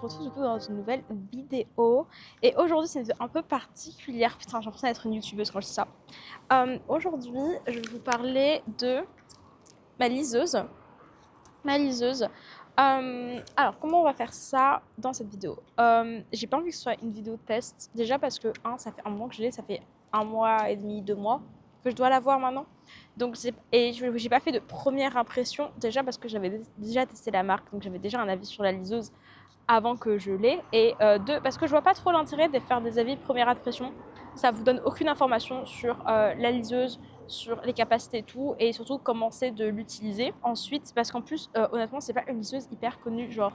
se retrouve du coup dans une nouvelle vidéo. Et aujourd'hui, c'est une vidéo un peu particulière. Putain, j'ai l'impression d'être une youtubeuse quand je dis ça. Aujourd'hui, je vais vous parler de ma liseuse. Alors, comment on va faire ça dans cette vidéo? J'ai pas envie que ce soit une vidéo test. Déjà parce que, ça fait un mois que je l'ai, ça fait 1 mois et demi, 2 mois que je dois l'avoir maintenant. Donc, j'ai pas fait de première impression, déjà parce que j'avais déjà testé la marque, donc j'avais déjà un avis sur la liseuse avant que je l'ai. Et deux, parce que je vois pas trop l'intérêt de faire des avis de première impression. Ça vous donne aucune information sur la liseuse, sur les capacités et tout, et surtout comment c'est de l'utiliser. Ensuite, parce qu'en plus, honnêtement, c'est pas une liseuse hyper connue, genre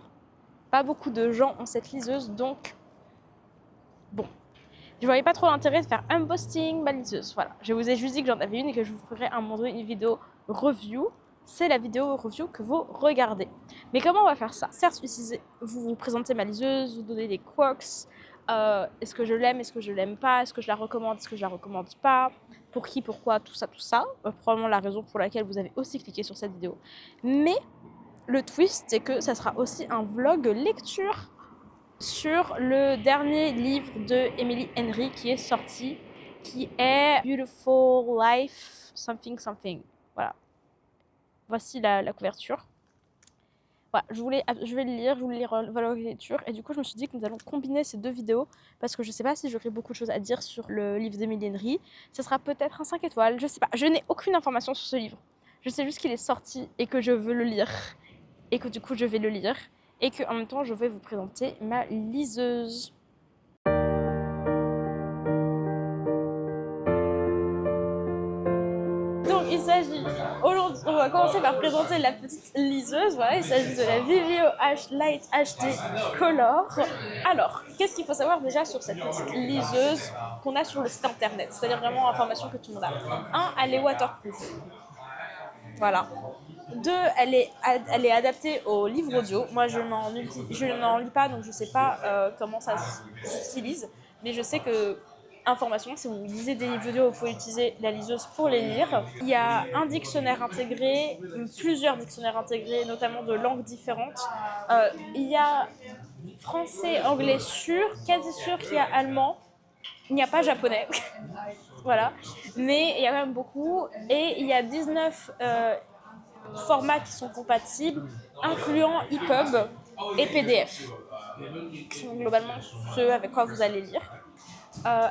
pas beaucoup de gens ont cette liseuse, donc bon. Je voyais pas trop l'intérêt de faire unboxing ma liseuse. Voilà, je vous ai juste dit que j'en avais une et que je vous ferai un moment donné une vidéo review. C'est la vidéo review que vous regardez. Mais comment on va faire ça? Certes, vous présentez ma liseuse, vous donnez des quirks. Est-ce que je l'aime, est-ce que je l'aime pas, est-ce que je la recommande, est-ce que je la recommande pas, pour qui, pourquoi, tout ça, tout ça. Probablement la raison pour laquelle vous avez aussi cliqué sur cette vidéo. Mais le twist, c'est que ça sera aussi un vlog lecture sur le dernier livre de Emily Henry qui est sorti, qui est Beautiful Life something something. Voilà. Voici la couverture. Voilà, je vais le lire, je voulais lire la lecture, et du coup je me suis dit que nous allons combiner ces deux vidéos parce que je sais pas si j'aurai beaucoup de choses à dire sur le livre d'Emily Henry. Ce sera peut-être un 5 étoiles, je sais pas. Je n'ai aucune information sur ce livre. Je sais juste qu'il est sorti et que je veux le lire et que du coup je vais le lire et que en même temps je vais vous présenter ma liseuse. Donc il s'agit, aujourd'hui on va commencer par présenter la petite liseuse. Voilà, il s'agit de la Vivio Light HD Color. Alors, qu'est-ce qu'il faut savoir déjà sur cette petite liseuse qu'on a sur le site internet? C'est-à-dire vraiment information que tout le monde a. Elle est waterproof. Voilà. Deux, elle est adaptée au livre audio. Moi, je n'en lis pas, donc je ne sais pas comment ça s'utilise. Mais je sais que, information, si vous lisez des livres audio, vous pouvez utiliser la liseuse pour les lire. Il y a un dictionnaire intégré, plusieurs dictionnaires intégrés, notamment de langues différentes. Il y a français, anglais sûr, quasi sûr qu'il y a allemand. Il n'y a pas japonais. Voilà. Mais il y a quand même beaucoup. Et il y a 19 formats qui sont compatibles, incluant EPUB et PDF, qui sont globalement ceux avec quoi vous allez lire.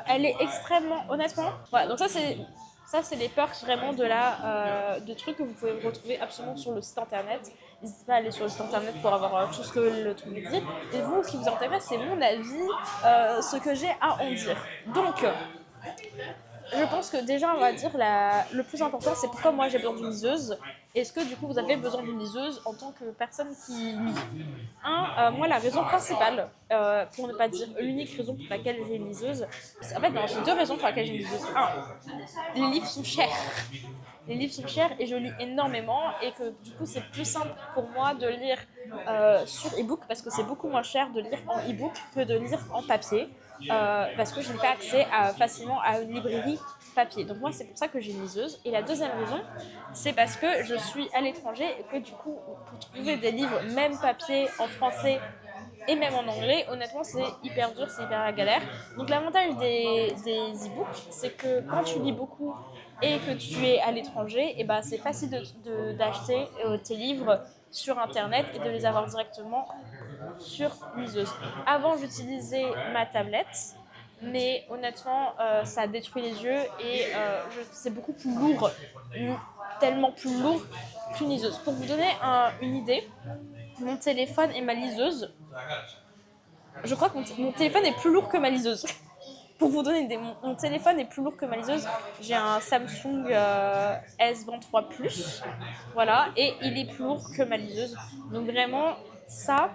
Elle est extrêmement, honnêtement, voilà, donc ça c'est les perks vraiment de trucs que vous pouvez retrouver absolument sur le site internet. N'hésitez pas à aller sur le site internet pour avoir tout ce que le truc dit. Et vous, ce qui vous intéresse, c'est mon avis, ce que j'ai à en dire. Donc, je pense que déjà, on va dire, le plus important, c'est pourquoi moi j'ai besoin d'une liseuse. Est-ce que du coup vous avez besoin d'une liseuse en tant que personne qui lit? Moi, la raison principale, pour ne pas dire l'unique raison pour laquelle j'ai une liseuse, en fait, non, j'ai deux raisons pour lesquelles j'ai une liseuse. Les livres sont chers. Les livres sont chers et je lis énormément, et que du coup c'est plus simple pour moi de lire sur e-book parce que c'est beaucoup moins cher de lire en e-book que de lire en papier. Parce que je n'ai pas accès facilement à une librairie papier. Donc moi, c'est pour ça que j'ai une liseuse. Et la deuxième raison, c'est parce que je suis à l'étranger et que du coup, pour trouver des livres, même papier, en français et même en anglais, honnêtement, c'est hyper dur, c'est hyper la galère. Donc l'avantage des e-books, c'est que quand tu lis beaucoup et que tu es à l'étranger, et ben, c'est facile d'acheter tes livres sur internet et de les avoir directement sur liseuse. Avant, j'utilisais ma tablette, mais honnêtement, ça détruit les yeux et c'est beaucoup plus lourd, tellement plus lourd qu'une liseuse. Pour vous donner une idée, mon téléphone et ma liseuse, je crois que mon téléphone est plus lourd que ma liseuse. Pour vous donner une idée, mon téléphone est plus lourd que ma liseuse. J'ai un Samsung S23 Plus, voilà, et il est plus lourd que ma liseuse. Donc vraiment, ça,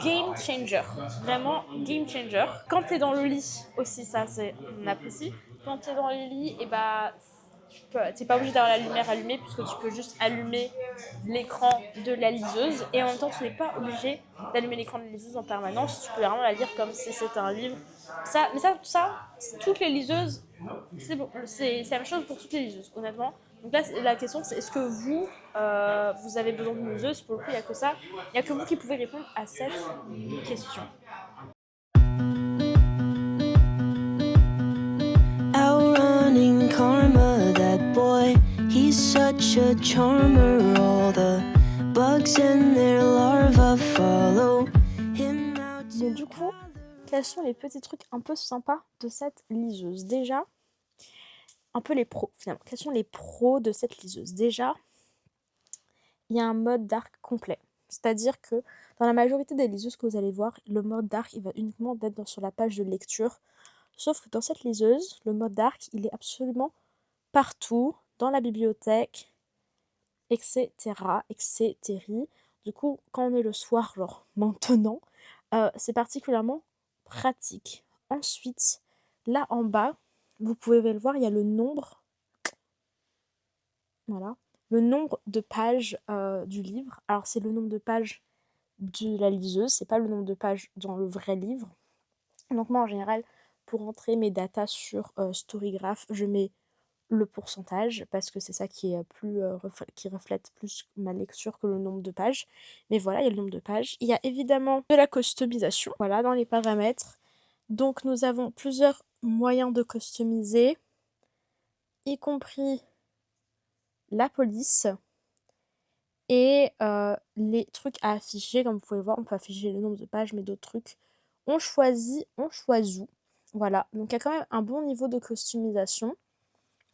game changer. Vraiment game changer. Quand t'es dans le lit aussi, ça c'est on apprécie. Quand t'es dans le lit, et bah t'es pas obligé d'avoir la lumière allumée puisque tu peux juste allumer l'écran de la liseuse, et en même temps tu n'es pas obligé d'allumer l'écran de la liseuse en permanence. Tu peux vraiment la lire comme si c'était un livre. Ça, toutes les liseuses, c'est la même chose pour toutes les liseuses. Honnêtement, Donc là, la question, c'est est-ce que vous, vous avez besoin d'une liseuse? Pour le coup, il n'y a que ça. Il n'y a que vous qui pouvez répondre à cette question. Outrunning karma, that boy, he's such a charmer. All the bugs and their larvae follow him out Donc to du coup, quels sont les petits trucs un peu sympas de cette liseuse? Déjà, un peu les pros finalement. Quels sont les pros de cette liseuse? Déjà, il y a un mode dark complet. C'est-à-dire que dans la majorité des liseuses que vous allez voir, le mode dark, il va uniquement être sur la page de lecture. Sauf que dans cette liseuse, le mode dark, il est absolument partout, dans la bibliothèque, etc., etc. Du coup, quand on est le soir, genre maintenant, c'est particulièrement pratique. Ensuite, là en bas, vous pouvez le voir, il y a le nombre, voilà, le nombre de pages du livre. Alors c'est le nombre de pages de la liseuse, c'est pas le nombre de pages dans le vrai livre. Donc moi en général, pour entrer mes datas sur Storygraph, je mets le pourcentage parce que c'est ça qui est qui reflète plus ma lecture que le nombre de pages. Mais voilà, il y a le nombre de pages. Il y a évidemment de la customisation, voilà, dans les paramètres. Donc nous avons plusieurs moyens de customiser, y compris la police et les trucs à afficher. Comme vous pouvez voir, on peut afficher le nombre de pages, mais d'autres trucs. On choisit. Voilà, donc il y a quand même un bon niveau de customisation.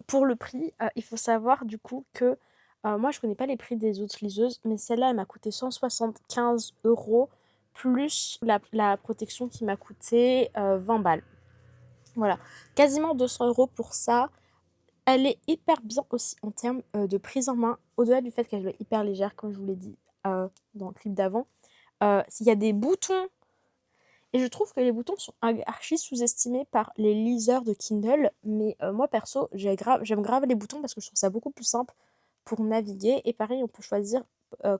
Pour le prix, il faut savoir du coup que moi je connais pas les prix des autres liseuses, mais celle-là elle m'a coûté 175 € plus la protection qui m'a coûté 20 balles. Voilà, quasiment 200 € pour ça. Elle est hyper bien aussi en termes de prise en main, au-delà du fait qu'elle est hyper légère, comme je vous l'ai dit dans le clip d'avant. S'il y a des boutons, et je trouve que les boutons sont archi sous-estimés par les liseurs de Kindle, mais moi perso, j'aime grave les boutons parce que je trouve ça beaucoup plus simple pour naviguer. Et pareil, on peut choisir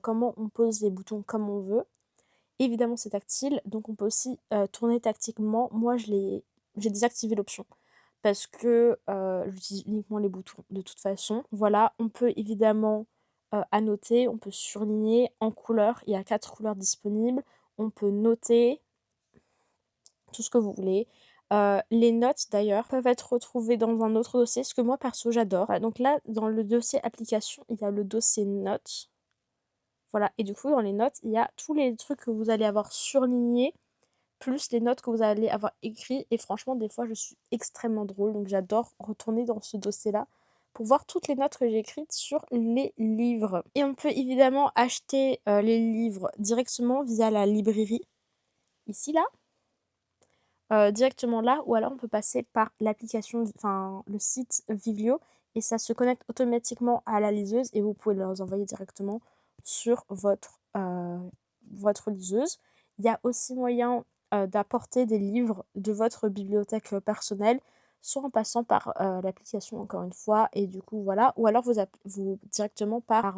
comment on pose les boutons comme on veut. Évidemment, c'est tactile, donc on peut aussi tourner tactiquement. Moi, j'ai désactivé l'option parce que j'utilise uniquement les boutons de toute façon. Voilà, on peut évidemment annoter, on peut surligner en couleurs. Il y a 4 couleurs disponibles. On peut noter tout ce que vous voulez. Les notes d'ailleurs peuvent être retrouvées dans un autre dossier, ce que moi perso j'adore. Voilà, donc là, dans le dossier application, il y a le dossier notes. Voilà, et du coup, dans les notes, il y a tous les trucs que vous allez avoir surlignés, plus les notes que vous allez avoir écrites. Et franchement, des fois, je suis extrêmement drôle, donc j'adore retourner dans ce dossier-là pour voir toutes les notes que j'ai écrites sur les livres. Et on peut évidemment acheter les livres directement via la librairie, ici, là. Directement là, ou alors on peut passer par l'application, enfin le site Vivio, et ça se connecte automatiquement à la liseuse et vous pouvez les envoyer directement sur votre liseuse. Il y a aussi moyen d'apporter des livres de votre bibliothèque personnelle, soit en passant par l'application encore une fois, et du coup voilà, ou alors vous directement par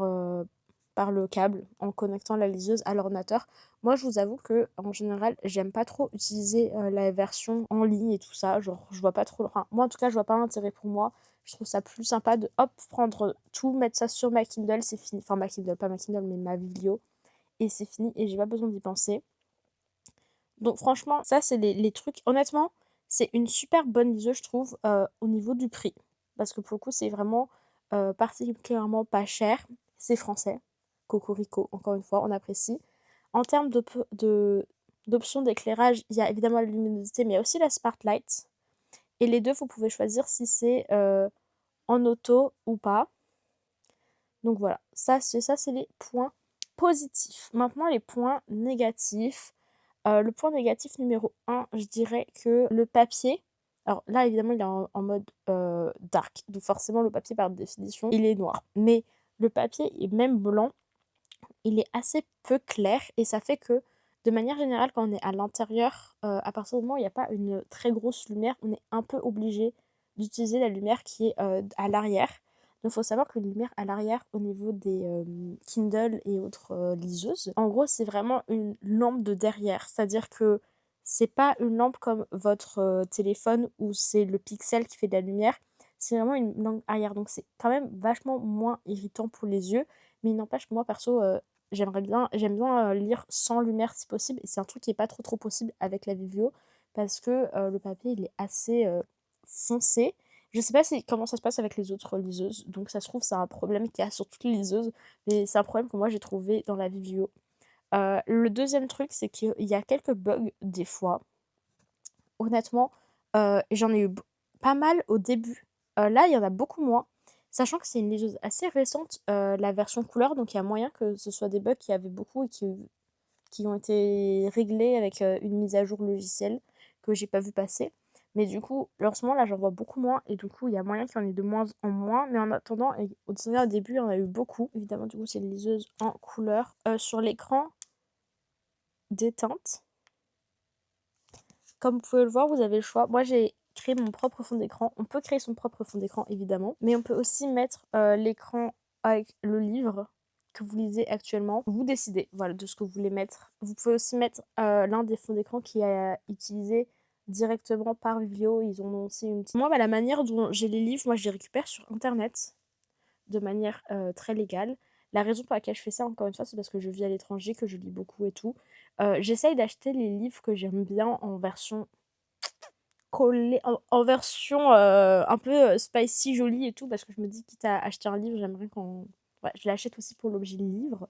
le câble en connectant la liseuse à l'ordinateur. Moi, je vous avoue que en général, j'aime pas trop utiliser la version en ligne et tout ça. Genre, je vois pas trop. Enfin, moi, en tout cas, je vois pas l'intérêt pour moi. Je trouve ça plus sympa de hop, prendre tout, mettre ça sur ma Kindle, c'est fini. Enfin, ma Kindle, pas ma Kindle, mais ma Biblio. Et c'est fini et j'ai pas besoin d'y penser. Donc, franchement, ça, c'est les trucs. Honnêtement, c'est une super bonne liseuse, je trouve, au niveau du prix. Parce que pour le coup, c'est vraiment particulièrement pas cher. C'est français. Cocorico, encore une fois, on apprécie. En termes d'options d'éclairage, il y a évidemment la luminosité, mais il y a aussi la Sparklight. Et les deux, vous pouvez choisir si c'est en auto ou pas. Donc voilà, ça c'est les points positifs. Maintenant, les points négatifs. Le point négatif numéro 1, je dirais que le papier, alors là évidemment il est en mode dark, donc forcément le papier par définition il est noir. Mais le papier est même blanc, il est assez peu clair et ça fait que de manière générale quand on est à l'intérieur, à partir du moment où il n'y a pas une très grosse lumière, on est un peu obligé d'utiliser la lumière qui est à l'arrière. Donc il faut savoir que la lumière à l'arrière au niveau des Kindle et autres liseuses, en gros c'est vraiment une lampe de derrière. C'est-à-dire que c'est pas une lampe comme votre téléphone où c'est le pixel qui fait de la lumière. c'est vraiment une langue arrière. Donc c'est quand même vachement moins irritant pour les yeux. Mais il n'empêche que moi, perso, j'aime bien lire sans lumière si possible. Et c'est un truc qui est pas trop possible avec la Vivio parce que le papier, il est assez foncé. Je sais pas comment ça se passe avec les autres liseuses. Donc ça se trouve, c'est un problème qu'il y a sur toutes les liseuses. Mais c'est un problème que moi, j'ai trouvé dans la Vivio. Le deuxième truc, c'est qu'il y a quelques bugs des fois. Honnêtement, j'en ai eu pas mal au début. Là, il y en a beaucoup moins. Sachant que c'est une liseuse assez récente, la version couleur, donc il y a moyen que ce soit des bugs qui avaient beaucoup et qui ont été réglés avec une mise à jour logicielle que j'ai pas vu passer. Mais du coup, en ce moment, là, j'en vois beaucoup moins et du coup, il y a moyen qu'il y en ait de moins en moins. Mais en attendant, au début, il y en a eu beaucoup. Évidemment, du coup, c'est une liseuse en couleur. Sur l'écran, déteinte. Comme vous pouvez le voir, vous avez le choix. Moi, j'ai créé mon propre fond d'écran. On peut créer son propre fond d'écran, évidemment. Mais on peut aussi mettre l'écran avec le livre que vous lisez actuellement. Vous décidez, voilà, de ce que vous voulez mettre. Vous pouvez aussi mettre l'un des fonds d'écran qui est utilisé directement par Vivio. Ils ont aussi une petite... Moi, la manière dont j'ai les livres, moi, je les récupère sur Internet de manière très légale. La raison pour laquelle je fais ça, encore une fois, c'est parce que je vis à l'étranger, que je lis beaucoup et tout. J'essaye d'acheter les livres que j'aime bien en version collée, en version un peu spicy, jolie et tout, parce que je me dis, quitte à acheter un livre, j'aimerais qu'on... Ouais, je l'achète aussi pour l'objet livre.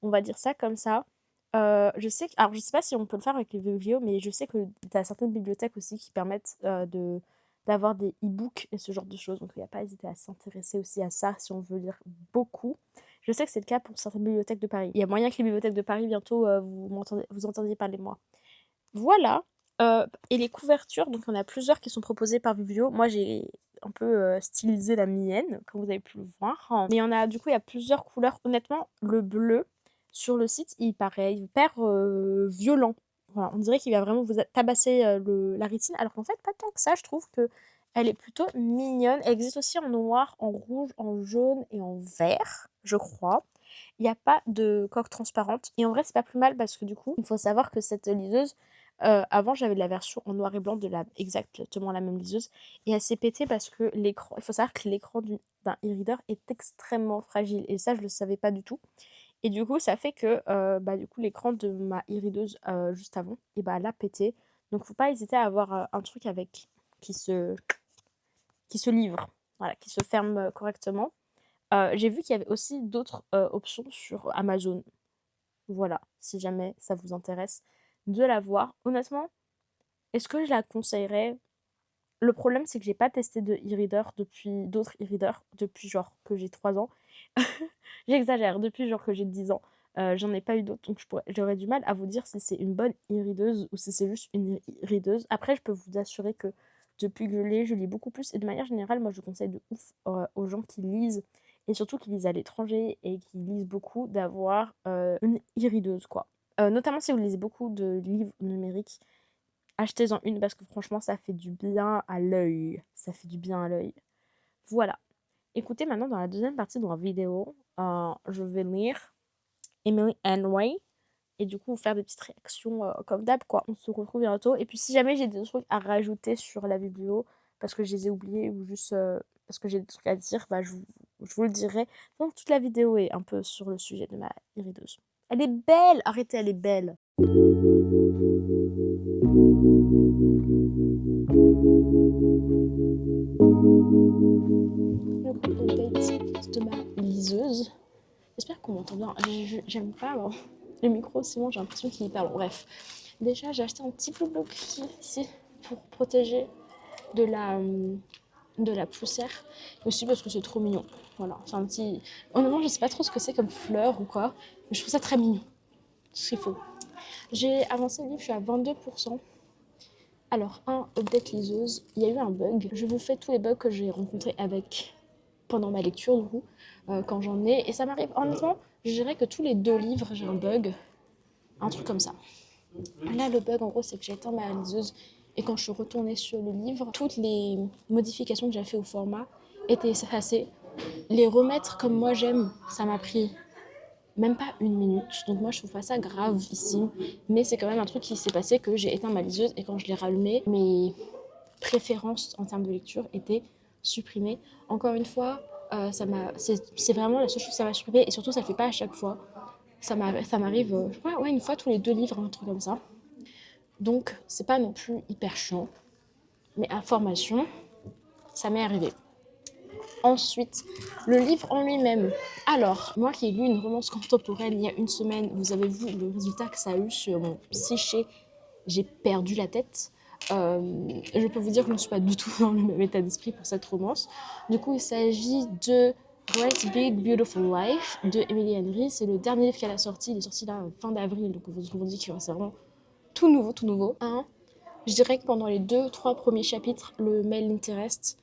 On va dire ça comme ça. Je sais que... Alors, je sais pas si on peut le faire avec les vidéos, mais je sais que tu as certaines bibliothèques aussi qui permettent d'avoir des e-books et ce genre de choses. Donc, il n'y a pas à hésiter à s'intéresser aussi à ça si on veut lire beaucoup. Je sais que c'est le cas pour certaines bibliothèques de Paris. Il y a moyen que les bibliothèques de Paris, bientôt, vous entendiez parler de moi. Voilà. Et les couvertures, donc on a plusieurs qui sont proposées par Vivio. Moi, j'ai un peu stylisé la mienne, comme vous avez pu le voir. Mais du coup, il y a plusieurs couleurs. Honnêtement, le bleu, sur le site, il paraît hyper violent. Voilà, on dirait qu'il va vraiment vous tabasser la rétine, alors qu'en fait, pas tant que ça. Je trouve que elle est plutôt mignonne. Elle existe aussi en noir, en rouge, en jaune et en vert, je crois. Il n'y a pas de coque transparente. Et en vrai, c'est pas plus mal parce que du coup, il faut savoir que cette liseuse, avant, j'avais la version en noir et blanc de exactement la même liseuse. Et elle s'est pétée parce que l'écran, il faut savoir que l'écran d'un e-reader est extrêmement fragile. Et ça, je le savais pas du tout. Et du coup, ça fait que du coup, l'écran de ma e-readeuse juste avant, et elle a pété. Donc, faut pas hésiter à avoir un truc avec qui se, qui se livre, voilà, qui se ferme correctement. J'ai vu qu'il y avait aussi d'autres options sur Amazon. Voilà, si jamais ça vous intéresse de la voir. Honnêtement, est-ce que je la conseillerais? Le problème, c'est que j'ai pas testé d'autres e-readers depuis genre que j'ai 3 ans. J'exagère, depuis genre que j'ai 10 ans. J'en ai pas eu d'autres, donc j'aurais du mal à vous dire si c'est une bonne e-readeuse ou si c'est juste une e-readeuse. Après, je peux vous assurer que depuis que je lis beaucoup plus. Et de manière générale, moi, je conseille de ouf aux gens qui lisent, et surtout qui lisent à l'étranger et qui lisent beaucoup, d'avoir une e-readeuse, quoi. Notamment si vous lisez beaucoup de livres numériques, achetez-en une parce que franchement, ça fait du bien à l'œil. Ça fait du bien à l'œil. Voilà. Écoutez, maintenant, dans la deuxième partie de la vidéo, je vais lire Emily Henry et du coup faire des petites réactions comme d'hab, quoi. On se retrouve bientôt. Et puis si jamais j'ai des trucs à rajouter sur la vidéo parce que je les ai oubliés ou juste parce que j'ai des trucs à dire, je vous le dirai. Donc toute la vidéo est un peu sur le sujet de ma irideuse. Elle est belle! Arrêtez, elle est belle! Le update de ma liseuse. J'espère qu'on m'entend bien. J'aime pas le micro, sinon j'ai l'impression qu'il est hyper long. Bref. Déjà, j'ai acheté un petit bleu ici pour protéger de la poussière. Aussi parce que c'est trop mignon. Voilà, c'est un petit... Honnêtement, je sais pas trop ce que c'est comme fleur ou quoi, mais je trouve ça très mignon. C'est faux. J'ai avancé le livre, je suis à 22%. Alors, update liseuse, il y a eu un bug. Je vous fais tous les bugs que j'ai rencontrés pendant ma lecture, du coup, quand j'en ai. Et ça m'arrive, honnêtement, je dirais que tous les 2 livres, j'ai un bug. Un truc comme ça. Là, le bug, en gros, c'est que j'ai éteint ma liseuse. Et quand je suis retournée sur le livre, toutes les modifications que j'avais fait au format étaient effacées. Les remettre comme moi j'aime, ça m'a pris même pas 1 minute. Donc moi, je trouve pas ça grave ici. Mais c'est quand même un truc qui s'est passé, que j'ai éteint ma liseuse. Et quand je l'ai rallumée, mes préférences en termes de lecture étaient supprimé. Encore une fois, c'est vraiment la seule chose que ça m'a supprimé et surtout ça le fait pas à chaque fois. Ça m'arrive, je crois, ouais, une fois tous les 2 livres, un truc comme ça. Donc c'est pas non plus hyper chiant. Mais à formation, ça m'est arrivé. Ensuite, le livre en lui-même. Alors, moi qui ai lu une romance contemporaine il y a une semaine, vous avez vu le résultat que ça a eu sur mon psyché. J'ai perdu la tête. Je peux vous dire que je ne suis pas du tout dans le même état d'esprit pour cette romance. Du coup, il s'agit de Great Big Beautiful Life de Emily Henry. C'est le dernier livre qu'elle a sorti. Il est sorti là fin d'avril, donc je vous dis que c'est vraiment tout nouveau, tout nouveau. Je dirais que pendant les 2-3 premiers chapitres, le male interest,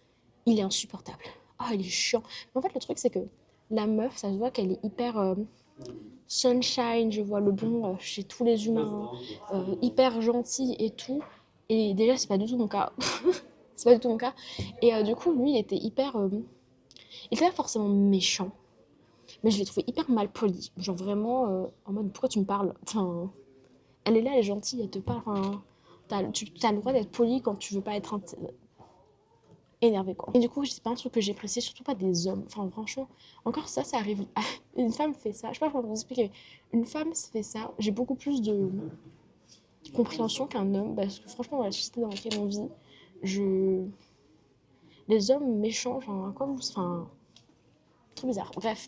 il est insupportable. Ah, il est chiant. Mais en fait, le truc, c'est que la meuf, ça se voit qu'elle est hyper sunshine, je vois le bon chez tous les humains, hyper gentille et tout. Et déjà, c'est pas du tout mon cas. C'est pas du tout mon cas. Et du coup, lui, il était hyper. Il était pas forcément méchant, mais je l'ai trouvé hyper mal poli. Genre vraiment en mode pourquoi tu me parles. Enfin, elle est là, elle est gentille, elle te parle. Enfin, t'as le droit d'être poli quand tu veux pas être énervé quoi. Et du coup, c'est pas un truc que j'ai apprécié, surtout pas des hommes. Enfin, franchement, encore ça, ça arrive. Une femme fait ça. Je sais pas comment vous expliquer. Une femme fait ça. J'ai beaucoup plus de compréhension qu'un homme parce que franchement, dans la société dans laquelle on vit, les hommes méchants, enfin, quoi vous. Enfin, trop bizarre. Bref.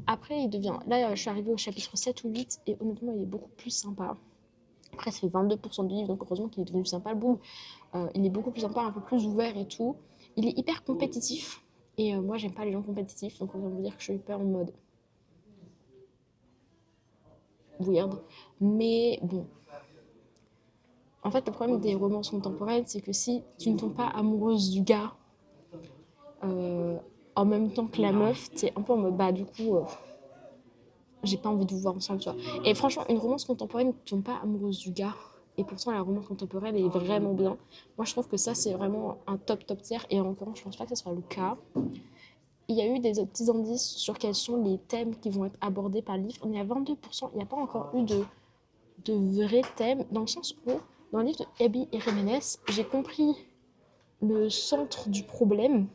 Après, il devient. Là, je suis arrivée au chapitre 7 ou 8 et honnêtement, il est beaucoup plus sympa. Après, ça fait 22% du livre, donc heureusement qu'il est devenu sympa le boom. Il est beaucoup plus sympa, un peu plus ouvert et tout. Il est hyper compétitif. Et moi, j'aime pas les gens compétitifs, donc on va vous dire que je suis hyper en mode weird. Mais bon. En fait, le problème des romances contemporaines, c'est que si tu ne tombes pas amoureuse du gars en même temps que la meuf, t'es un peu en mode bah, du coup, j'ai pas envie de vous voir ensemble, tu vois. Et franchement, une romance contemporaine ne tombe pas amoureuse du gars. Et pourtant, la romance contemporaine est vraiment bien. Moi, je trouve que ça, c'est vraiment un top tier. Et en l'occurrence, je pense pas que ce soit le cas. Il y a eu des petits indices sur quels sont les thèmes qui vont être abordés par le livre. On est à 22%. Il n'y a pas encore eu de vrais thèmes. Dans le sens où, dans le livre de Abby et Jiménez, j'ai compris le centre du problème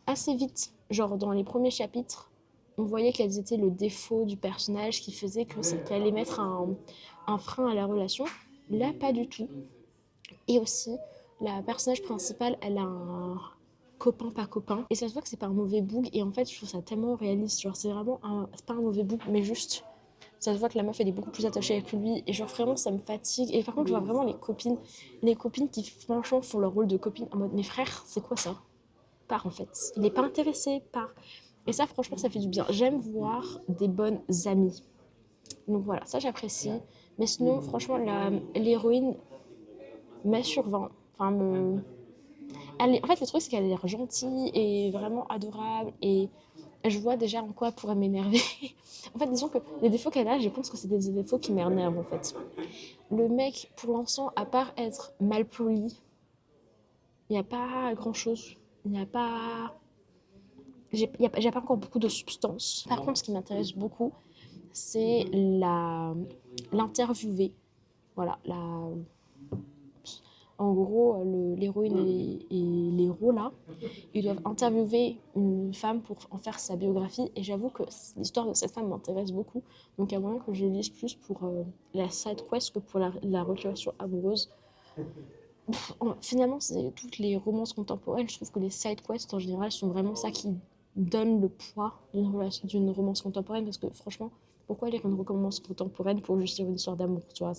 assez vite. Genre, dans les premiers chapitres, on voyait quels étaient le défaut du personnage qui faisait que ça allait mettre un frein à la relation. Là, pas du tout. Et aussi, la personnage principale, elle a un copain pas copain. Et ça se voit que c'est pas un mauvais boug. Et en fait, je trouve ça tellement réaliste. Genre, c'est vraiment c'est pas un mauvais boug, mais juste, ça se voit que la meuf, elle est beaucoup plus attachée avec lui. Et genre, vraiment, ça me fatigue. Et par contre, je vois vraiment les copines qui, franchement, font leur rôle de copine en mode, mes frères, c'est quoi ça? Part en fait. Il est pas intéressé par. Et ça, franchement, ça fait du bien. J'aime voir des bonnes amies. Donc voilà, ça j'apprécie. Mais sinon, franchement, l'héroïne met sur 20. Enfin, en fait, le truc, c'est qu'elle a l'air gentille et vraiment adorable. Et je vois déjà en quoi elle pourrait m'énerver. En fait, disons que les défauts qu'elle a, je pense que c'est des défauts qui m'énervent, en fait. Le mec, pour l'instant, à part être mal poli, il n'y a pas grand-chose. Il n'y a pas... J'ai pas encore beaucoup de substance. Par contre, ce qui m'intéresse beaucoup, c'est l'interviewer. Voilà, en gros, l'héroïne et l'héros, là, ils doivent interviewer une femme pour en faire sa biographie. Et j'avoue que l'histoire de cette femme m'intéresse beaucoup. Donc, il y a moyen que je lise plus pour la side quest que pour la relation amoureuse. Finalement, c'est toutes les romances contemporaines. Je trouve que les side quests, en général, sont vraiment ça qui donne le poids d'une romance contemporaine. Parce que, franchement, pourquoi lire une romance contemporaine pour juste lire une histoire d'amour, tu vois?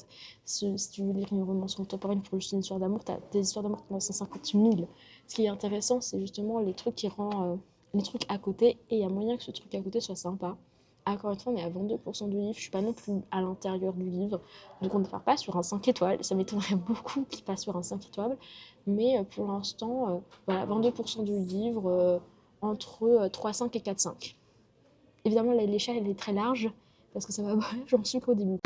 Si tu veux lire une romance contemporaine pour juste une histoire d'amour, t'as des histoires d'amour pendant 150 000. Ce qui est intéressant, c'est justement les trucs qui rendent les trucs à côté. Et il y a moyen que ce truc à côté soit sympa. Encore une fois, on est à 22% du livre. Je suis pas non plus à l'intérieur du livre. Donc on ne part pas sur un 5 étoiles. Ça m'étonnerait beaucoup qu'il passe sur un 5 étoiles. Mais pour l'instant, voilà, 22% du livre, entre 3,5 et 4,5. Évidemment, l'échelle, elle est très large. Parce que ça va, j'en suis qu'au début.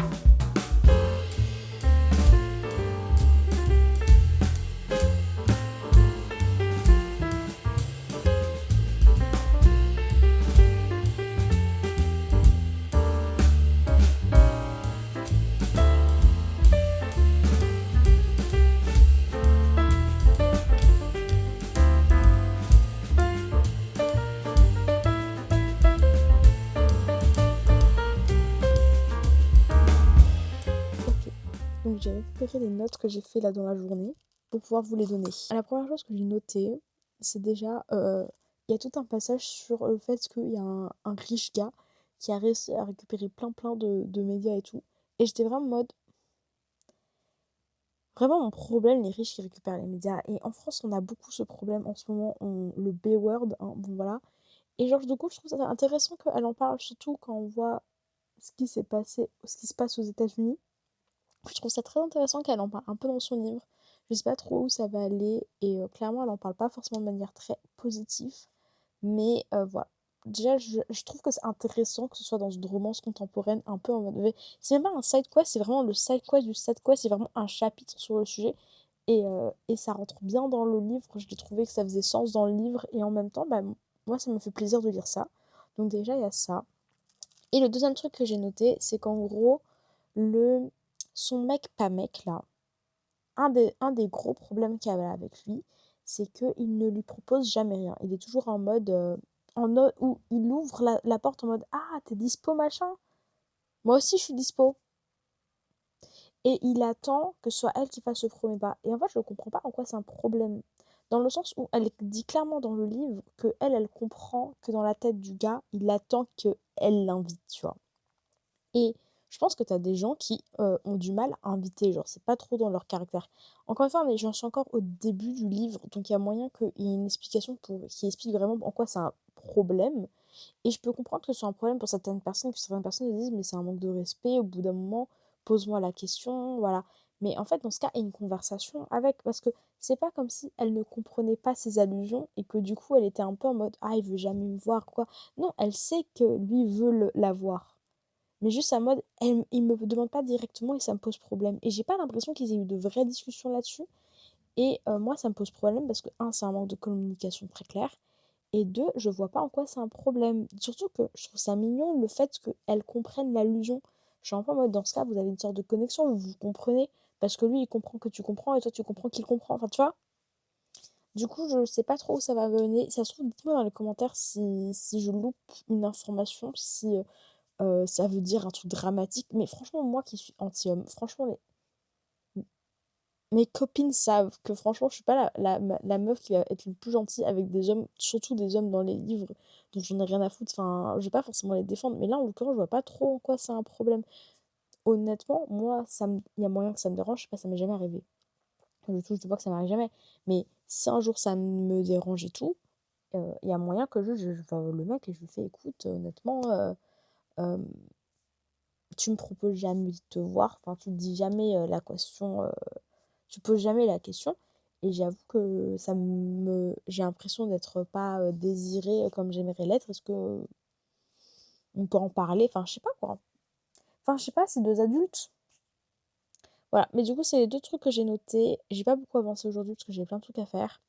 récupérer les notes que j'ai fait là dans la journée pour pouvoir vous les donner. La première chose que j'ai notée, c'est déjà, il y a tout un passage sur le fait qu'il y a un riche gars qui a réussi à récupérer plein de médias et tout. Et j'étais vraiment en mode, vraiment mon problème, les riches qui récupèrent les médias. Et en France, on a beaucoup ce problème en ce moment, le B-word, hein, bon voilà. Et genre, du coup, je trouve ça intéressant qu'elle en parle, surtout quand on voit ce qui s'est passé, ce qui se passe aux États-Unis. Je trouve ça très intéressant qu'elle en parle un peu dans son livre. Je sais pas trop où ça va aller et clairement elle en parle pas forcément de manière très positive. Mais voilà. Déjà, je trouve que c'est intéressant que ce soit dans une romance contemporaine, un peu en mode. C'est même pas un side quest, c'est vraiment le side quest du side quest, c'est vraiment un chapitre sur le sujet. Et ça rentre bien dans le livre. Je l'ai trouvé que ça faisait sens dans le livre et en même temps, bah, moi ça me fait plaisir de lire ça. Donc déjà, il y a ça. Et le deuxième truc que j'ai noté, c'est qu'en gros, le son mec pas mec là, un des gros problèmes qu'il y avait avec lui, c'est qu'il ne lui propose jamais rien. Il est toujours en mode, où il ouvre la porte en mode ah t'es dispo machin. Moi aussi je suis dispo. Et il attend que ce soit elle qui fasse le premier pas. Et en fait je ne comprends pas en quoi c'est un problème. Dans le sens où elle dit clairement dans le livre que elle comprend que dans la tête du gars, il attend que elle l'invite, tu vois. Et je pense que tu as des gens qui ont du mal à inviter, genre c'est pas trop dans leur caractère. Encore une fois, j'en suis encore au début du livre, donc il y a moyen qu'il y ait une explication qui explique vraiment en quoi c'est un problème. Et je peux comprendre que ce soit un problème pour certaines personnes, que certaines personnes se disent mais c'est un manque de respect, au bout d'un moment, pose-moi la question, voilà. Mais en fait, dans ce cas, il y a une conversation avec, parce que c'est pas comme si elle ne comprenait pas ses allusions et que du coup elle était un peu en mode ah il veut jamais me voir, quoi. Non, elle sait que lui veut la voir. Mais juste en mode, il me demande pas directement et ça me pose problème. Et j'ai pas l'impression qu'ils aient eu de vraies discussions là-dessus. Et moi, ça me pose problème parce que, un, c'est un manque de communication très clair. Et deux, je vois pas en quoi c'est un problème. Surtout que je trouve ça mignon le fait qu'elle comprenne l'allusion. Je suis un peu en mode, dans ce cas, vous avez une sorte de connexion, vous vous comprenez. Parce que lui, il comprend que tu comprends et toi, tu comprends qu'il comprend. Enfin, tu vois? Du coup, je sais pas trop où ça va venir. Ça se trouve, dites-moi dans les commentaires si je loupe une information, si ça veut dire un truc dramatique. Mais franchement, moi qui suis anti-homme, franchement, mes copines savent que franchement, je suis pas la meuf qui va être le plus gentille avec des hommes, surtout des hommes dans les livres dont j'en ai rien à foutre. Enfin, je vais pas forcément les défendre, mais là, en l'occurrence, je vois pas trop en quoi c'est un problème. Honnêtement, moi, il y a moyen que ça me dérange, je sais pas, ça m'est jamais arrivé. Je touche du bois que ça m'arrive jamais. Mais si un jour ça me dérange et tout, il y a moyen que je vois le mec et je lui fais écoute, honnêtement, euh, tu me proposes jamais de te voir, enfin tu dis jamais la question, tu poses jamais la question. Et j'avoue que j'ai l'impression d'être pas désirée comme j'aimerais l'être. Est-ce que on peut en parler? Enfin, je sais pas quoi. Enfin, je sais pas, c'est deux adultes. Voilà, mais du coup, c'est les deux trucs que j'ai notés. J'ai pas beaucoup avancé aujourd'hui parce que j'ai plein de trucs à faire.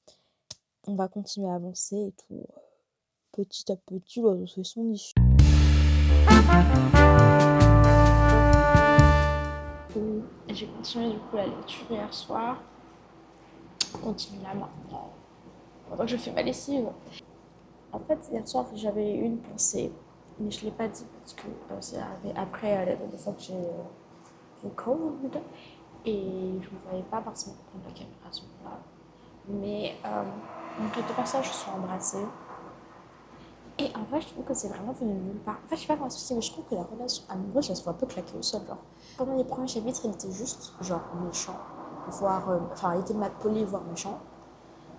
On va continuer à avancer et tout. Petit à petit, l'oiseau fait son nid. J'ai continué du coup la lecture hier soir. On continue là maintenant. Pendant que je fais ma lessive. En fait, hier soir, j'avais une pensée, mais je ne l'ai pas dit parce que c'est arrivé après la dernière fois que j'ai record. Et je ne me voyais pas forcément prendre la caméra à ce moment-là. Mais donc les deux personnages se sont embrassés. Et en vrai, je trouve que c'est vraiment venu de nulle part. En fait, je sais pas comment expliquer, mais je trouve que la relation amoureuse, je la trouve un peu claquée au sol. Genre, pendant les premiers chapitres, il était juste, genre, méchant. Voire, enfin, il était mal poli, voire méchant.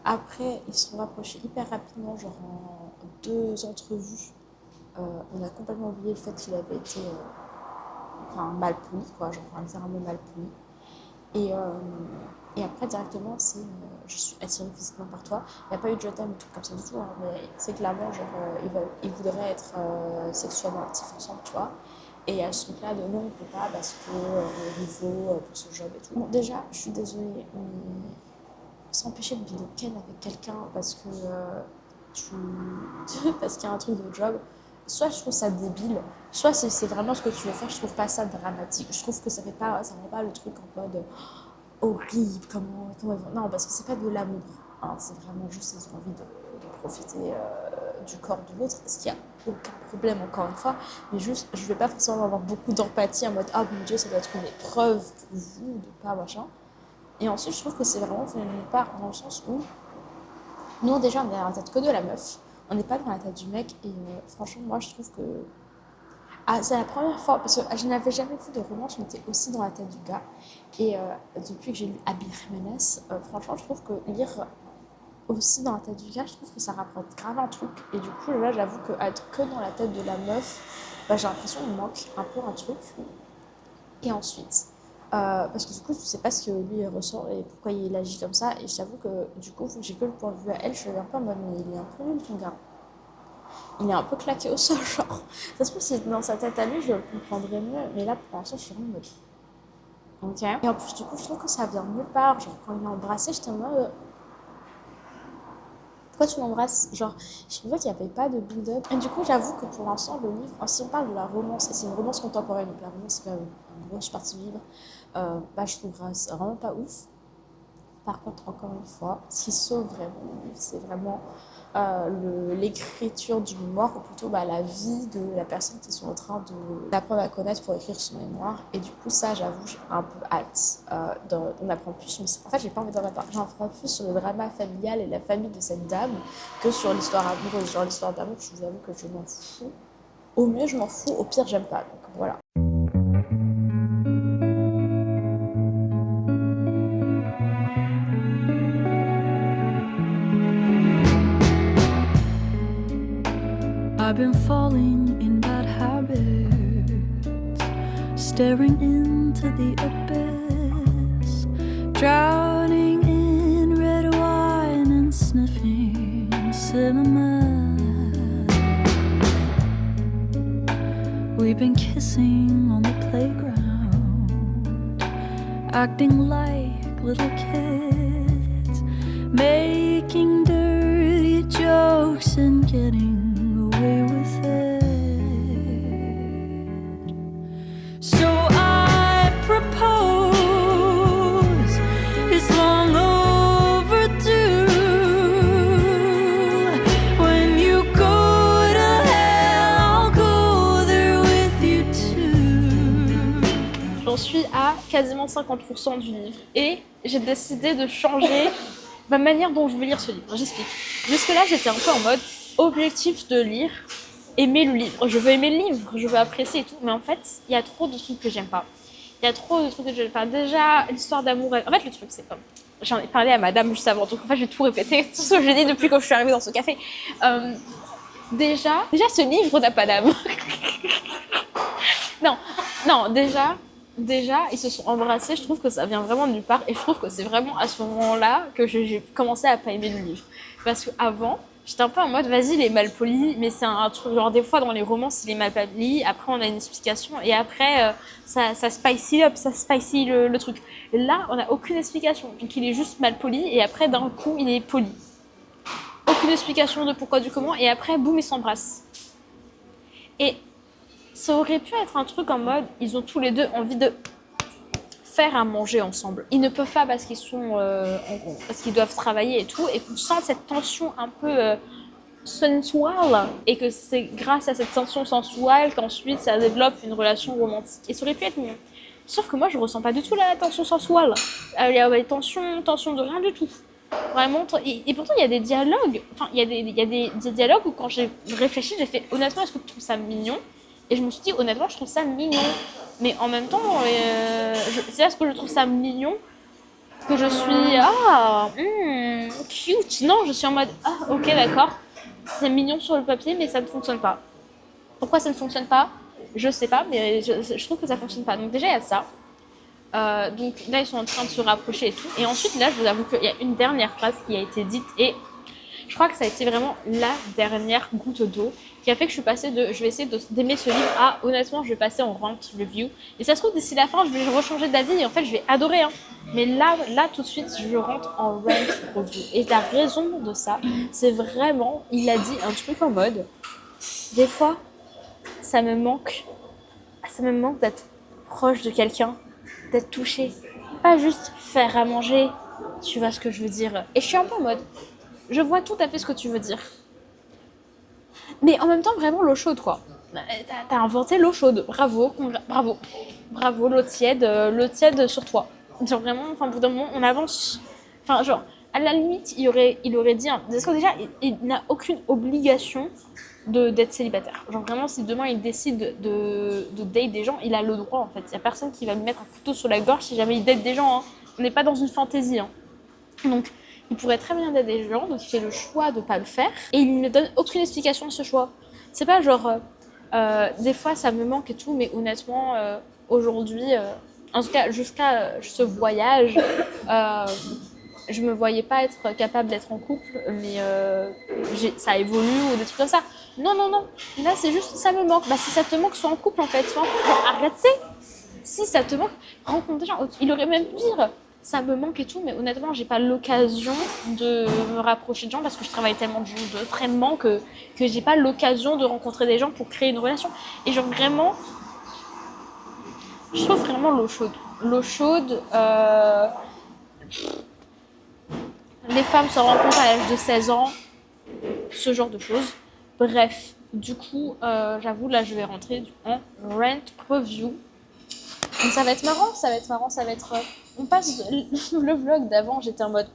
Après, ils se sont rapprochés hyper rapidement, genre en deux entrevues. On a complètement oublié le fait qu'il avait été mal poli, quoi, genre littéralement mal poli. Et après, directement, c'est je suis attirée physiquement par toi. Il n'y a pas eu de je t'aime ou tout comme ça du tout, hein, mais c'est clairement, genre, ils voudraient être sexuellement actifs ensemble, tu vois. Et il y a ce truc-là de non, on peut pas parce que il faut pour ce job et tout. Bon, déjà, je suis désolée, mais s'empêcher de ken avec quelqu'un parce que parce qu'il y a un truc de job, soit je trouve ça débile, soit c'est vraiment ce que tu veux faire. Je trouve pas ça dramatique, je trouve que ça rend pas le truc en mode horrible, comment ils vont. Non, parce que c'est pas de l'amour, hein, c'est vraiment juste ils ont envie de profiter du corps de l'autre, ce qui a aucun problème encore une fois, mais juste je vais pas forcément avoir beaucoup d'empathie en mode ah mon dieu ça doit être une épreuve pour vous de pas machin. Et ensuite je trouve que c'est vraiment fait nulle part dans le sens où nous déjà on est dans la tête que de la meuf, on n'est pas dans la tête du mec et franchement moi je trouve que c'est la première fois parce que je n'avais jamais vu de romance où on était aussi dans la tête du gars et depuis que j'ai lu Abir Jiménez, franchement je trouve que lire aussi dans la tête du gars, je trouve que ça rapporte grave un truc. Et du coup, là, j'avoue qu'être que dans la tête de la meuf, j'ai l'impression qu'il manque un peu un truc. Et ensuite, parce que du coup, je sais pas ce que lui ressent et pourquoi il agit comme ça. Et je t'avoue que du coup, j'ai que le point de vue à elle, je suis un peu en mode, mais il est un peu nul ton gars. Il est un peu claqué au sol, genre. Ça se trouve, si dans sa tête à lui, je le comprendrais mieux. Mais là, pour l'instant, je suis vraiment en mode. Ok. Et en plus, du coup, je trouve que ça vient de nulle part. Genre, quand il m'a embrassé, j'étais en mode. Pourquoi tu m'embrasses? Genre, je trouvais qu'il n'y avait pas de build-up. Et du coup, j'avoue que pour l'instant, le livre, si on parle de la romance, et c'est une romance contemporaine, donc la romance, c'est quand même une grosse partie du livre, je trouve vraiment pas ouf. Par contre, encore une fois, ce qui sauve vraiment le livre, c'est vraiment l'écriture du mémoire, ou plutôt la vie de la personne qui sont en train d'apprendre à connaître pour écrire son mémoire. Et du coup, ça, j'avoue, j'ai un peu hâte d'en apprendre plus. Mais en fait, j'ai pas envie d'en apprendre. J'en apprends plus sur le drama familial et la famille de cette dame que sur l'histoire amoureuse. Genre, l'histoire d'amour, je vous avoue que je m'en fous. Au mieux, je m'en fous. Au pire, j'aime pas. Donc voilà. I've been falling in bad habits, staring into the abyss, drowning in red wine and sniffing cinnamon. We've been kissing on the playground, acting like little kids, making dirty jokes and getting away with it. So I propose, it's long overdue. When you go to hell, I'll go there with you too. J'en suis à quasiment 50% du livre et j'ai décidé de changer ma manière dont je veux lire ce livre. J'explique. Jusque-là, j'étais un peu en mode objectif de lire, aimer le livre. Je veux aimer le livre, je veux apprécier et tout, mais en fait, il y a trop de trucs que j'aime pas. Il y a trop de trucs que j'aime pas. Déjà, l'histoire d'amour. En fait, le truc, c'est comme. J'en ai parlé à madame juste avant, donc en fait, je vais tout répéter, tout ce que j'ai dit depuis que je suis arrivée dans ce café. Déjà, ce livre n'a pas d'âme. non, déjà, ils se sont embrassés, je trouve que ça vient vraiment de nulle part, et je trouve que c'est vraiment à ce moment-là que j'ai commencé à pas aimer le livre. Parce qu'avant, j'étais un peu en mode, vas-y, il est mal poli, mais c'est un truc, genre des fois dans les romances, il est mal poli, après on a une explication, et après, ça spicy up, ça spicy le truc. Là, on n'a aucune explication, donc il est juste mal poli, et après, d'un coup, il est poli. Aucune explication de pourquoi, du comment, et après, boum, ils s'embrassent. Et ça aurait pu être un truc en mode, ils ont tous les deux envie de faire à manger ensemble. Ils ne peuvent pas parce qu'ils sont parce qu'ils doivent travailler et tout, et qu'on sent cette tension un peu sensuelle, et que c'est grâce à cette tension sensuelle qu'ensuite ça développe une relation romantique. Et ça aurait pu être mignon. Sauf que moi je ressens pas du tout la tension sensuelle. Il y a des tension de rien du tout. Vraiment, et pourtant il y a des dialogues, enfin il y a des dialogues où quand j'ai réfléchi, j'ai fait honnêtement est-ce que tu trouves ça mignon? Et je me suis dit honnêtement je trouve ça mignon. Mais en même temps, c'est parce que je trouve ça mignon que je suis cute. Non, je suis en mode ok d'accord, c'est mignon sur le papier, mais ça ne fonctionne pas. Pourquoi ça ne fonctionne pas? Je sais pas, mais je trouve que ça fonctionne pas. Donc déjà il y a ça. Donc là ils sont en train de se rapprocher et tout. Et ensuite là je vous avoue qu'il y a une dernière phrase qui a été dite et je crois que ça a été vraiment la dernière goutte d'eau qui a fait que je suis passée de je vais essayer d'aimer ce livre à honnêtement je vais passer en rant review. Et ça se trouve d'ici la fin je vais rechanger d'avis et en fait je vais adorer. Mais là tout de suite je rentre en rant review. Et la raison de ça c'est vraiment, il a dit un truc en mode des fois ça me manque d'être proche de quelqu'un, d'être touchée, pas juste faire à manger, tu vois ce que je veux dire. Et je suis un peu en mode je vois tout à fait ce que tu veux dire. Mais en même temps, vraiment l'eau chaude, quoi. T'as inventé l'eau chaude. Bravo, bravo. Bravo, l'eau tiède sur toi. Genre vraiment, enfin, au bout d'un moment, on avance. Enfin, genre, à la limite, il aurait dit... Parce que déjà, il n'a aucune obligation d'être célibataire. Genre vraiment, si demain il décide de date des gens, il a le droit, en fait. Il n'y a personne qui va lui mettre un couteau sur la gorge si jamais il date des gens. Hein. On n'est pas dans une fantaisie. Hein. Donc, il pourrait très bien dater des gens, donc il fait le choix de ne pas le faire. Et il ne donne aucune explication à ce choix. C'est pas genre... des fois, ça me manque et tout, mais honnêtement, aujourd'hui... en tout cas, jusqu'à ce voyage, je me voyais pas être capable d'être en couple, mais ça évolue ou des trucs comme ça. Non. Là, c'est juste, ça me manque. Bah, si ça te manque, sois en couple en fait. Sois en couple. Arrêtez. Si ça te manque, rencontre des gens. Il aurait même pire. Ça me manque et tout, mais honnêtement, j'ai pas l'occasion de me rapprocher de gens parce que je travaille tellement de traitement que j'ai pas l'occasion de rencontrer des gens pour créer une relation. Et genre vraiment, je trouve vraiment l'eau chaude. L'eau chaude, les femmes se rencontrent à l'âge de 16 ans, ce genre de choses. Bref, du coup, j'avoue, là, je vais rentrer en rent review. Donc ça va être marrant. On passe le vlog d'avant, j'étais en mode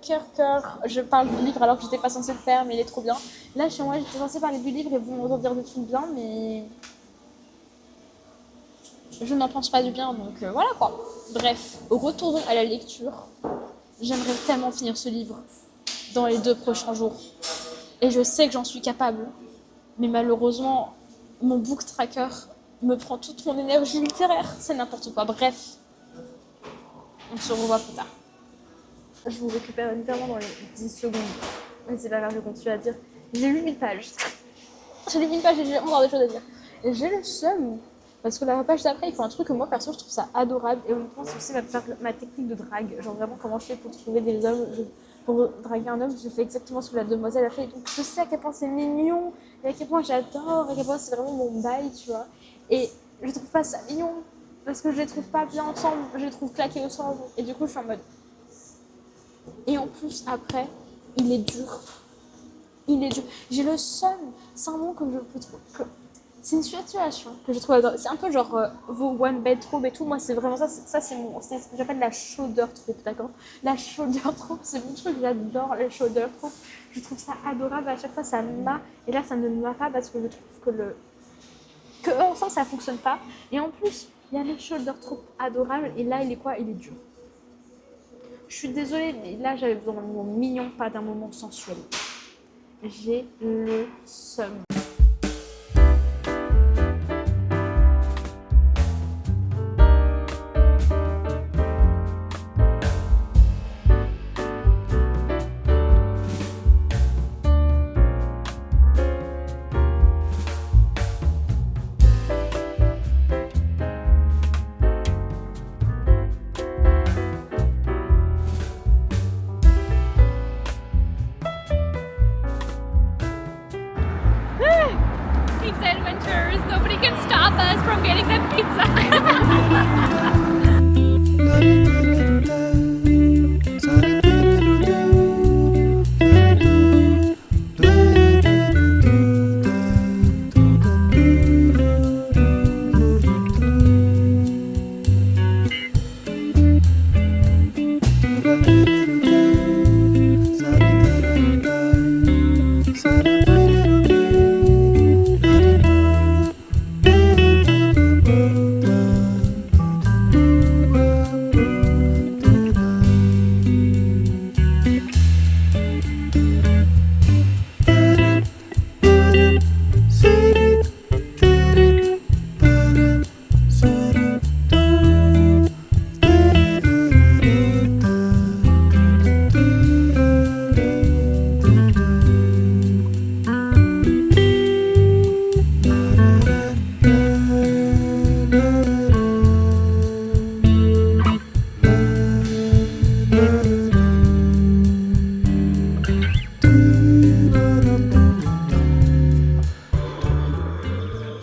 cœur, je parle du livre alors que j'étais pas censée le faire, mais il est trop bien. Là, chez moi, j'étais censée parler du livre et vous m'entendez dire des trucs bien, mais je n'en pense pas du bien, donc voilà quoi. Bref, retournons à la lecture. J'aimerais tellement finir ce livre dans les 2 prochains jours. Et je sais que j'en suis capable. Mais malheureusement, mon book tracker me prend toute mon énergie littéraire. C'est n'importe quoi. Bref, on se revoit plus tard. Je vous récupère littéralement dans les 10 secondes. Mais c'est pas grave, je continue à dire. J'ai lu 1000 pages. J'ai lu 1000 pages et j'ai encore des choses à dire. Et j'ai le seum. Parce que la page d'après, il faut un truc que moi, perso, je trouve ça adorable. Et honnêtement, c'est aussi ma technique de drague. Genre vraiment, comment je fais pour trouver des hommes. Pour draguer un homme, je fais exactement ce que la demoiselle a fait. Donc je sais à quel point c'est mignon. Et à quel point j'adore. À quel point c'est vraiment mon bail, tu vois. Et je trouve pas ça mignon. Parce que je les trouve pas bien ensemble. Je les trouve claqués ensemble. Et du coup, je suis en mode... Et en plus, après, il est dur. J'ai le seum. C'est un mot que je peux trouver... C'est une situation que je trouve adorable. C'est un peu genre vos one bed troupe et tout. Moi, c'est vraiment ça. Ça, c'est ce que j'appelle la shoulder troupe, d'accord? La shoulder troupe, c'est mon truc. J'adore les shoulder troupe. Je trouve ça adorable. À chaque fois, ça m'a. Et là, ça ne m'a pas parce que je trouve que ensemble, ça fonctionne pas. Et en plus, il y a les shoulder troupe adorables. Et là, il est quoi? Il est dur. Je suis désolée, mais là, j'avais besoin d'un moment mignon, pas d'un moment sensuel. J'ai le seum. Pizza adventures. Nobody can stop us from getting that pizza.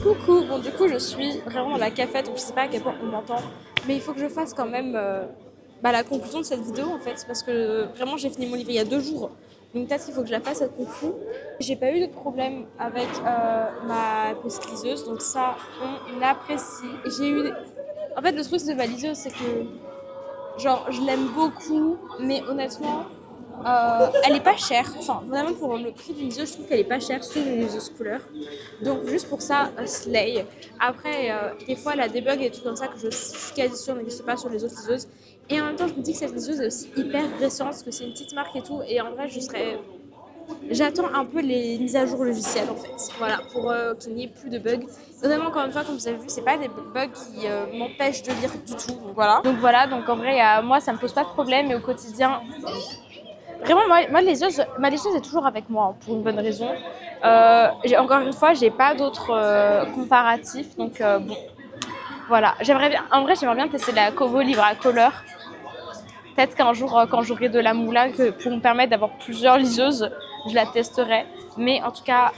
Coucou, bon du coup je suis vraiment dans la cafette donc je sais pas à quel point on m'entend mais il faut que je fasse quand même la conclusion de cette vidéo en fait parce que vraiment j'ai fini mon livre il y a 2 jours Donc peut-être qu'il faut que je la fasse cette confu. J'ai pas eu de problème avec ma petite liseuse, donc ça, on apprécie. J'ai eu... En fait, le truc de ma liseuse, c'est que genre, je l'aime beaucoup, mais honnêtement, elle est pas chère. Enfin, vraiment pour le prix d'une liseuse, je trouve qu'elle est pas chère sur une liseuse couleur. Donc juste pour ça, slay. Après, des fois, elle a des bugs et tout comme ça que je suis quasi sûre n'existe pas sur les autres liseuses. Et en même temps, je me dis que cette liseuse est aussi hyper récente parce que c'est une petite marque et tout. Et en vrai, j'attends un peu les mises à jour logicielles en fait. Voilà, pour qu'il n'y ait plus de bugs. Honnêtement, encore une fois, comme vous avez vu, c'est pas des bugs qui m'empêchent de lire du tout. Donc voilà, donc en vrai, moi, ça me pose pas de problème. Et au quotidien, vraiment, ma liseuse est toujours avec moi, hein, pour une bonne raison. Encore une fois, j'ai pas d'autres comparatifs. Donc bon, voilà. En vrai, j'aimerais bien tester la Kobo Livre à Color. Peut-être qu'un jour, quand j'aurai de la moula pour me permettre d'avoir plusieurs liseuses, je la testerai. Mais en tout cas,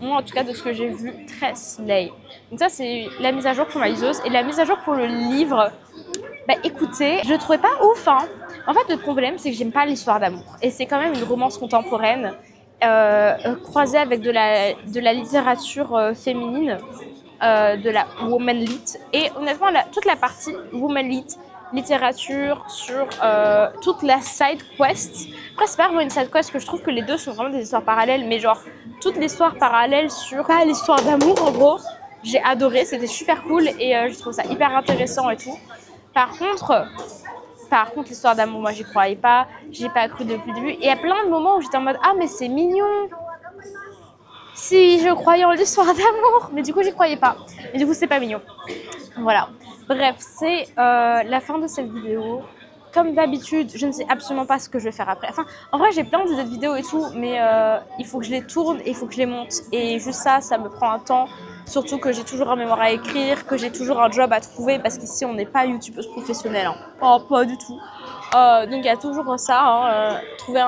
moi, en tout cas, de ce que j'ai vu, très slay. Donc ça, c'est la mise à jour pour ma liseuse. Et la mise à jour pour le livre, bah écoutez, je le trouvais pas ouf, hein. En fait, le problème, c'est que j'aime pas l'histoire d'amour. Et c'est quand même une romance contemporaine, croisée avec de la littérature féminine, de la woman lit. Et honnêtement, toute la partie woman lit, littérature, sur toute la side quest. Après, c'est pas vraiment une side quest, que je trouve que les deux sont vraiment des histoires parallèles, mais genre toute l'histoire parallèle sur pas l'histoire d'amour en gros. J'ai adoré, c'était super cool et je trouve ça hyper intéressant et tout. Par contre, l'histoire d'amour, moi j'y croyais pas, j'ai pas cru depuis le début. Et il y a plein de moments où j'étais en mode ah mais c'est mignon. Si je croyais en l'histoire d'amour, mais du coup j'y croyais pas. Et du coup c'est pas mignon. Voilà. Bref, c'est la fin de cette vidéo. Comme d'habitude, je ne sais absolument pas ce que je vais faire après. Enfin, en vrai, j'ai plein d'idées de vidéos et tout, mais il faut que je les tourne et il faut que je les monte. Et juste ça me prend un temps. Surtout que j'ai toujours un mémoire à écrire, que j'ai toujours un job à trouver, parce qu'ici, on n'est pas youtubeuse professionnelle. Hein. Oh, pas du tout. Donc, il y a toujours ça, hein, trouver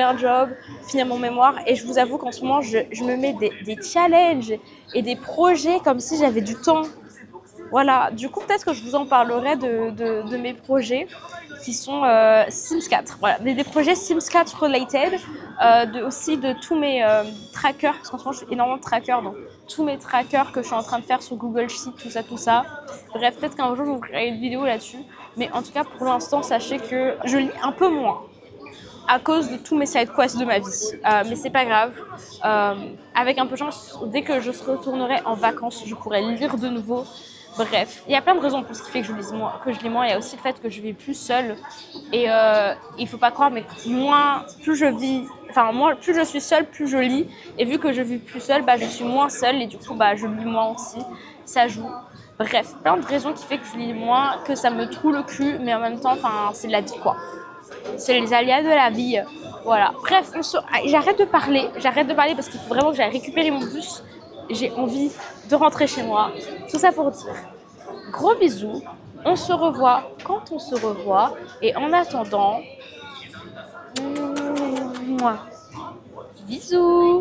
un job, finir mon mémoire. Et je vous avoue qu'en ce moment, je me mets des challenges et des projets comme si j'avais du temps. Voilà, du coup peut-être que je vous en parlerai de mes projets qui sont Sims 4. Voilà, des projets Sims 4 related, aussi de tous mes trackers, parce qu'en ce moment je fais énormément de trackers, donc tous mes trackers que je suis en train de faire sur Google Sheet, tout ça. Bref, peut-être qu'un jour je vous ferai une vidéo là-dessus, mais en tout cas pour l'instant sachez que je lis un peu moins à cause de tous mes side quests de ma vie. Mais c'est pas grave. Avec un peu de chance, dès que je retournerai en vacances, je pourrai lire de nouveau. Bref, il y a plein de raisons pour ce qui fait que je lis moins. Il y a aussi le fait que je vis plus seule. Et il faut pas croire, mais plus je suis seule, plus je lis. Et vu que je vis plus seule, bah, je suis moins seule et du coup, bah, je lis moins aussi. Ça joue. Bref, plein de raisons qui fait que je lis moins, que ça me troue le cul, mais en même temps, c'est de la vie, quoi. C'est les aléas de la vie. Voilà. Bref, j'arrête de parler parce qu'il faut vraiment que j'aille récupérer mon bus. J'ai envie de rentrer chez moi. Tout ça pour dire gros bisous. On se revoit quand on se revoit. Et en attendant, bisous.